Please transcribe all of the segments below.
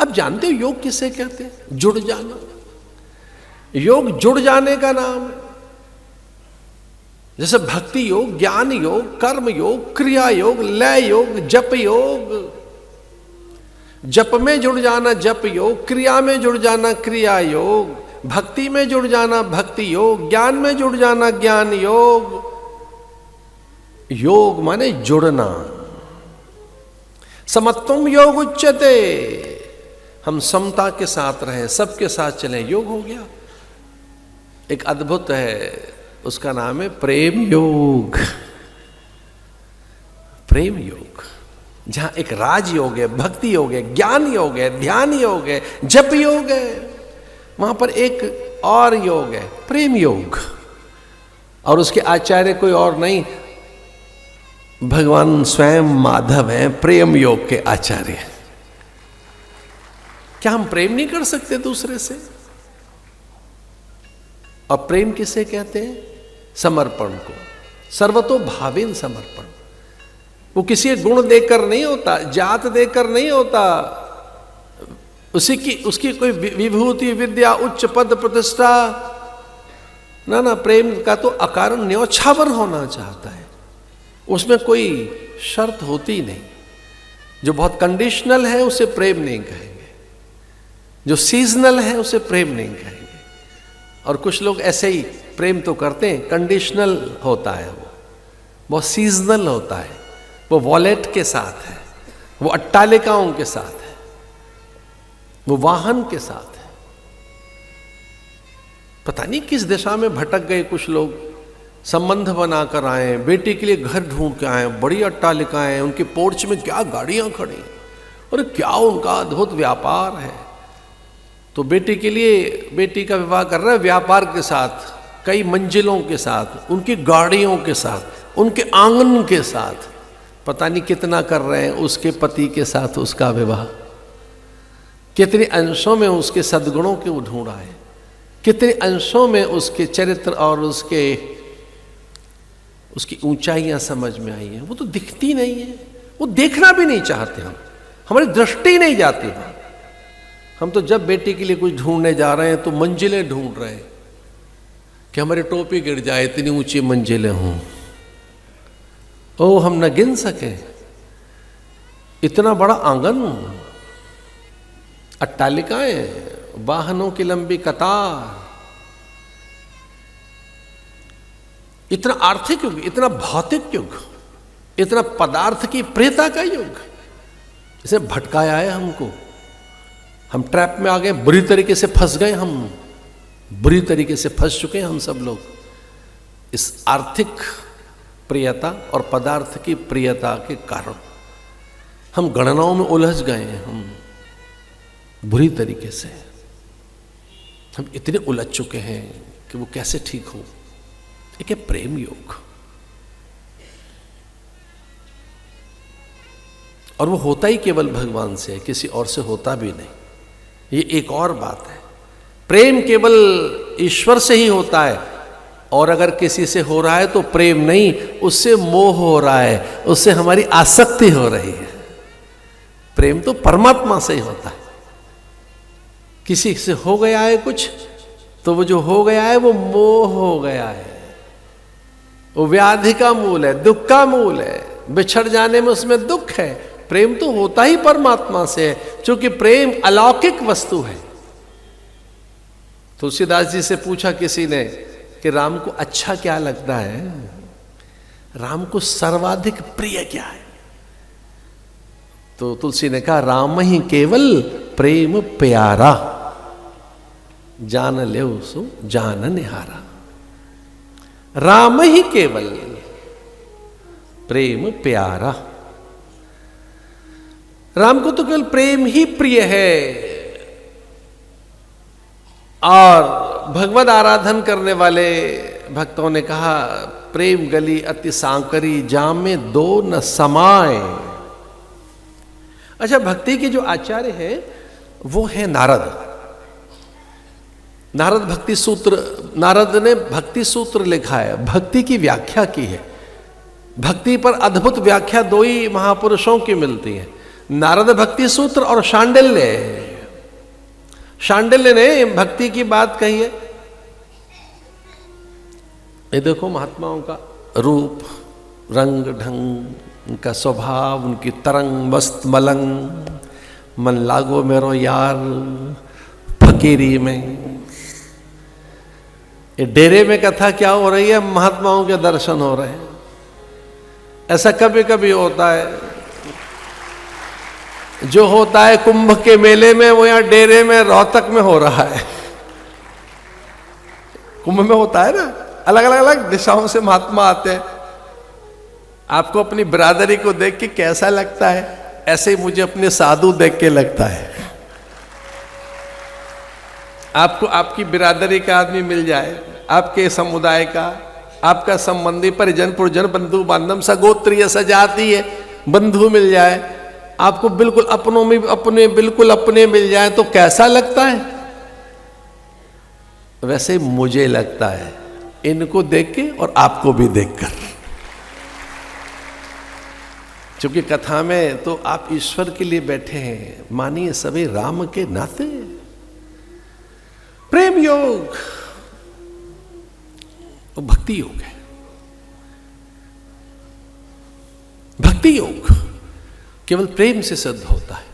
अब जानते हो योग किसे कहते हैं? जुड़ जाना। योग जुड़ जाने का नाम है। जैसे भक्ति योग, ज्ञान योग, कर्म योग, क्रिया योग, लय योग, जप योग। जप में जुड़ जाना जप योग, क्रिया में जुड़ जाना क्रिया योग, भक्ति में जुड़ जाना भक्ति योग, ज्ञान में जुड़ जाना ज्ञान योग। योग माने जुड़ना। समत्वम योग उच्यते, हम समता के साथ रहें, सबके साथ चलें, योग हो गया। एक अद्भुत है, उसका नाम है प्रेम योग। प्रेम योग, जहां एक राज योग है, भक्ति योग है, ज्ञान योग है, ध्यान योग है, जप योग है, वहां पर एक और योग है, प्रेम योग। और उसके आचार्य कोई और नहीं, भगवान स्वयं माधव हैं, प्रेम योग के आचार्य। क्या हम प्रेम नहीं कर सकते दूसरे से? और प्रेम किसे कहते हैं? समर्पण को, सर्वतो भावेन समर्पण। वो किसी गुण देकर नहीं होता, जात देकर नहीं होता, उसकी कोई विभूति, विद्या, उच्च पद, प्रतिष्ठा, ना। प्रेम का तो अकारण न्योछावर होना चाहता है, उसमें कोई शर्त होती नहीं। जो बहुत कंडीशनल है उसे प्रेम नहीं कहेंगे, जो सीजनल है उसे प्रेम नहीं कहेंगे। और कुछ लोग ऐसे ही प्रेम तो करते हैं, कंडीशनल होता है, वो बहुत सीजनल होता है, वो वॉलेट के साथ है, वो अट्टालिकाओं के साथ है, वो वाहन के साथ है। पता नहीं किस दिशा में भटक गए कुछ लोग, संबंध बनाकर आए, बेटी के लिए घर ढूंढ के आए, बड़ी अट्टालिकाएं, उनके पोर्च में क्या गाड़ियां खड़ी, और क्या उनका अद्भुत व्यापार है। तो बेटी के लिए, बेटी का विवाह कर रहा है व्यापार के साथ, कई मंजिलों के साथ, उनकी गाड़ियों के साथ, उनके आंगन के साथ। पता नहीं कितना कर रहे हैं उसके पति के साथ उसका विवाह, कितने अंशों में उसके सद्गुणों को ढूंढा है, कितने अंशों में उसके चरित्र और उसकी ऊंचाइयां समझ में आई हैं। वो तो दिखती नहीं है, वो देखना भी नहीं चाहते हम, हमारी दृष्टि नहीं जाती है। हम तो जब बेटी के लिए कुछ ढूंढने जा रहे हैं तो मंजिलें ढूंढ रहे हैं कि हमारी टोपी गिर जाए, इतनी ऊंची मंजिलें हों, ओ हम न गिन सके, इतना बड़ा आंगन, अट्टालिकाएं, वाहनों की लंबी कतार, इतना आर्थिक युग, इतना भौतिक युग, इतना पदार्थ की प्रियता का युग, इसे भटकाया है हमको। हम ट्रैप में आ गए, बुरी तरीके से फंस गए, हम बुरी तरीके से फंस चुके हैं हम सब लोग इस आर्थिक प्रियता और पदार्थ की प्रियता के कारण। हम गणनाओं में उलझ गए हैं, हम बुरी तरीके से, हम इतने उलझ चुके हैं कि वो कैसे ठीक हो। एक है प्रेम योग, और वो होता ही केवल भगवान से है, किसी और से होता भी नहीं। ये एक और बात है, प्रेम केवल ईश्वर से ही होता है, और अगर किसी से हो रहा है तो प्रेम नहीं, उससे मोह हो रहा है, उससे हमारी आसक्ति हो रही है। प्रेम तो परमात्मा से ही होता है। किसी से हो गया है कुछ, तो वो जो हो गया है वो मोह हो गया है, वो व्याधि का मूल है, दुख का मूल है, बिछड़ जाने में उसमें दुख है। प्रेम तो होता ही परमात्मा से है, क्योंकि प्रेम अलौकिक वस्तु है। तुलसीदास जी से पूछा किसी ने कि राम को अच्छा क्या लगता है, राम को सर्वाधिक प्रिय क्या है? तो तुलसी ने कहा राम ही केवल प्रेम प्यारा, जान ले सो जान निहारा। राम ही केवल प्रेम प्यारा, राम को तो केवल प्रेम ही प्रिय है। और भगवद आराधन करने वाले भक्तों ने कहा प्रेम गली अति सांकरी, जामे दो न समाए। अच्छा, भक्ति के जो आचार्य हैं वो है नारद। नारद भक्ति सूत्र, नारद ने भक्ति सूत्र लिखा है, भक्ति की व्याख्या की है। भक्ति पर अद्भुत व्याख्या दो ही महापुरुषों की मिलती है, नारद भक्ति सूत्र और शांडिल्य। शांडिल्य ने भक्ति की बात कही है। ये देखो महात्माओं का रूप, रंग ढंग, उनका स्वभाव, उनकी तरंग मस्त मलंग, मन लागो मेरो यार फकीरी में। ये डेरे में कथा क्या हो रही है, महात्माओं के दर्शन हो रहे हैं। ऐसा कभी कभी होता है, जो होता है कुंभ के मेले में वो यहाँ डेरे में रोहतक में हो रहा है। कुंभ में होता है ना, अलग अलग अलग दिशाओं से महात्मा आते हैं। आपको अपनी बिरादरी को देख के कैसा लगता है, ऐसे ही मुझे अपने साधु देख के लगता है। आपको आपकी बिरादरी का आदमी मिल जाए, आपके समुदाय का, आपका संबंधी, परिजन पुरजन, बंधु बांधव, सगोत्रीय सजातीय बंधु मिल जाए, आपको बिल्कुल अपनों में अपने बिल्कुल अपने मिल जाए तो कैसा लगता है? वैसे मुझे लगता है इनको देख के और आपको भी देखकर। क्योंकि कथा में तो आप ईश्वर के लिए बैठे हैं, मानिए सभी राम के नाते। प्रेम योग वो भक्ति योग है। भक्ति योग केवल प्रेम से सिद्ध होता है।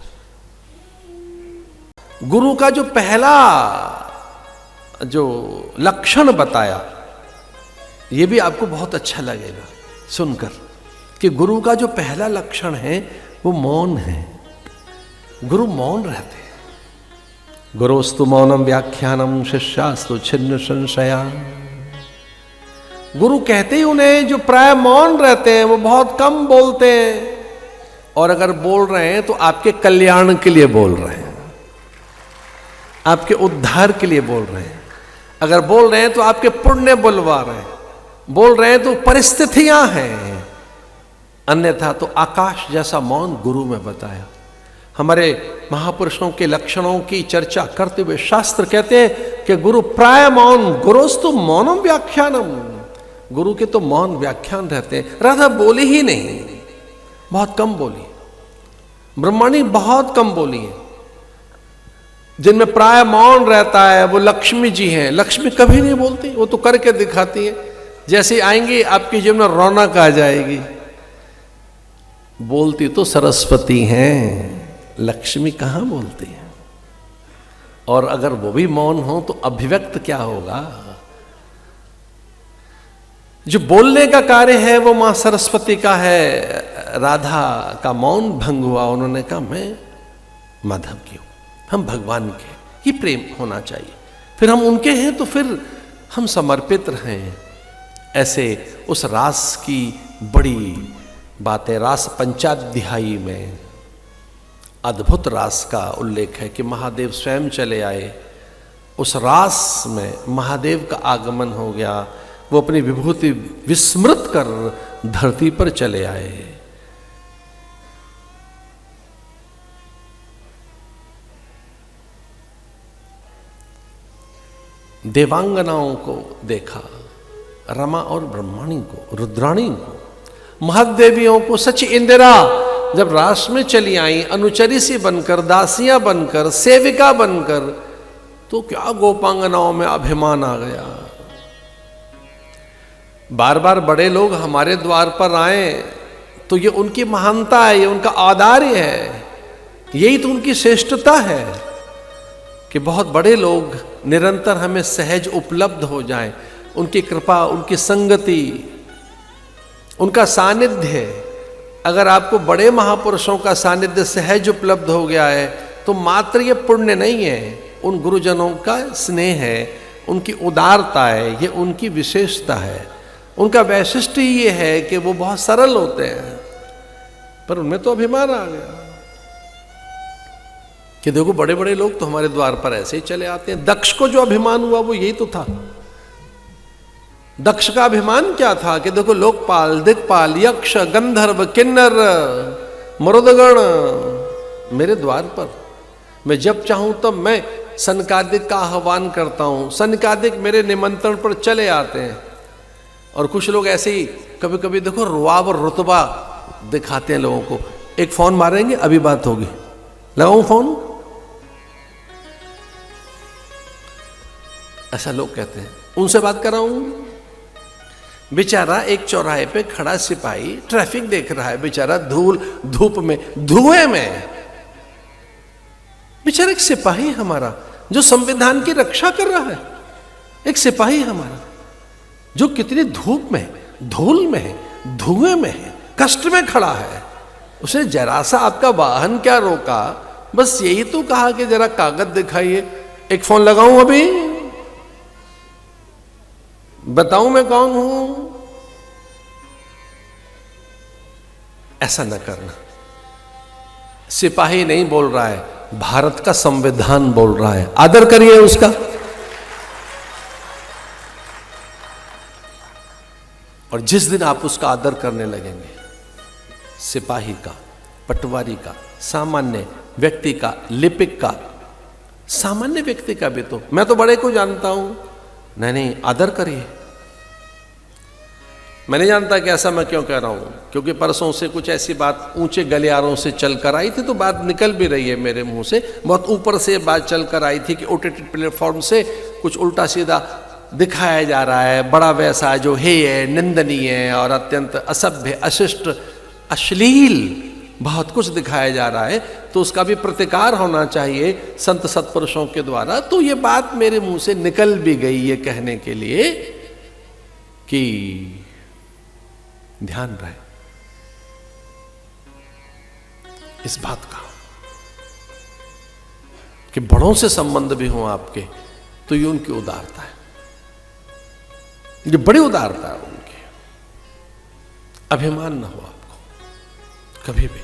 गुरु का जो पहला जो लक्षण बताया, ये भी आपको बहुत अच्छा लगेगा सुनकर, कि गुरु का जो पहला लक्षण है वो मौन है। गुरु मौन रहते हैं। गुरोस्तु मौनम व्याख्यानम शिष्यास्तु छिन्न संशया। गुरु कहते ही उन्हें जो प्राय मौन रहते हैं, वो बहुत कम बोलते हैं, और अगर बोल रहे हैं तो आपके कल्याण के लिए बोल रहे हैं, आपके उद्धार के लिए बोल रहे हैं। अगर बोल रहे हैं तो आपके पुण्य बुलवा रहे हैं, बोल रहे हैं तो परिस्थितियां हैं, अन्यथा तो आकाश जैसा मौन गुरु में बताया। हमारे महापुरुषों के लक्षणों की चर्चा करते हुए शास्त्र कहते हैं कि गुरु प्राय मौन, गुरोस्तु मौनम व्याख्यानम। गुरु के तो मौन व्याख्यान रहते हैं। राधा बोली ही नहीं, बहुत कम बोली। ब्रह्मणी बहुत कम बोली है। जिनमें प्राय मौन रहता है वो लक्ष्मी जी हैं। लक्ष्मी कभी नहीं बोलती, वो तो करके दिखाती है। जैसे आएंगी आपकी जीवन में रौनक आ जाएगी। बोलती तो सरस्वती हैं, लक्ष्मी कहाँ बोलती है। और अगर वो भी मौन हो तो अभिव्यक्त क्या होगा। जो बोलने का कार्य है वो मां सरस्वती का है। राधा का मौन भंग हुआ, उन्होंने कहा मैं माधव की हूं, हम भगवान के। ये प्रेम होना चाहिए। फिर हम उनके हैं तो फिर हम समर्पित रहें। ऐसे उस रास की बड़ी बातें, रास पंचाध्यायी में अद्भुत रास का उल्लेख है कि महादेव स्वयं चले आए। उस रास में महादेव का आगमन हो गया। वो अपनी विभूति विस्मृत कर धरती पर चले आए। देवांगनाओं को देखा, रमा और ब्रह्मणी को, रुद्राणी को, महदेवियों को। सच इंदिरा जब रास में चली आई, अनुचरी सी बनकर, दासियां बनकर, सेविका बनकर, तो क्या गोपांगनाओं में अभिमान आ गया। बार बार बड़े लोग हमारे द्वार पर आए तो ये उनकी महानता है, ये उनका औदार्य है, यही तो उनकी श्रेष्ठता है कि बहुत बड़े लोग निरंतर हमें सहज उपलब्ध हो जाएं। उनकी कृपा, उनकी संगति, उनका सानिध्य। अगर आपको बड़े महापुरुषों का सानिध्य सहज उपलब्ध हो गया है तो मात्र ये पुण्य नहीं है, उन गुरुजनों का स्नेह है, उनकी उदारता है, ये उनकी विशेषता है। उनका वैशिष्ट्य ही ये है कि वो बहुत सरल होते हैं, पर उनमें तो अभिमान आ गया कि देखो बड़े बड़े लोग तो हमारे द्वार पर ऐसे ही चले आते हैं। दक्ष को जो अभिमान हुआ वो यही तो था। दक्ष का अभिमान क्या था कि देखो लोकपाल, दिक्पाल, यक्ष, गंधर्व, किन्नर, मरुदगण मेरे द्वार पर, मैं जब चाहूं तब मैं सनकादिक का आह्वान करता हूं। सनकादिक मेरे निमंत्रण पर चले आते हैं। और कुछ लोग ऐसे ही कभी कभी देखो रुआब और रुतबा दिखाते हैं लोगों को। एक फोन मारेंगे, अभी बात होगी, लगाऊं फोन, ऐसा लोग कहते हैं। उनसे बात कर रहा हूं। बेचारा एक चौराहे पे खड़ा सिपाही ट्रैफिक देख रहा है, बेचारा धूप में, धुएं में। बेचारा एक सिपाही हमारा जो संविधान की रक्षा कर रहा है, एक सिपाही हमारा जो कितनी धूप में, धूल में, धुएं में, कष्ट में खड़ा है। उसने जरा सा आपका वाहन क्या रोका, बस यही तो कहा कि जरा कागज दिखाइए, एक फोन लगाऊं अभी, बताऊं मैं कौन हूं। ऐसा न करना। सिपाही नहीं बोल रहा है, भारत का संविधान बोल रहा है, आदर करिए उसका। और जिस दिन आप उसका आदर करने लगेंगे, सिपाही का, पटवारी का, सामान्य व्यक्ति का, लिपिक का, सामान्य व्यक्ति का भी, तो मैं तो बड़े को जानता हूं, नहीं आदर करिए। मैं नहीं जानता कि ऐसा मैं क्यों कह रहा हूं, क्योंकि परसों से कुछ ऐसी बात ऊंचे गलियारों से चल कर आई थी, तो बात निकल भी रही है मेरे मुंह से, बहुत ऊपर से बात चल कर आई थी कि ओटीटी प्लेटफॉर्म से कुछ उल्टा सीधा दिखाया जा रहा है, बड़ा वैसा जो हेय, निंदनीय और अत्यंत असभ्य, अशिष्ट, अश्लील बहुत कुछ दिखाया जा रहा है, तो उसका भी प्रतिकार होना चाहिए संत सत्पुरुषों के द्वारा। तो ये बात मेरे मुंह से निकल भी गई ये कहने के लिए कि ध्यान रहे इस बात का कि बड़ों से संबंध भी हो आपके, तो ये उनकी उदारता है, ये बड़ी उदारता है उनकी। अभिमान ना हो आपको कभी भी।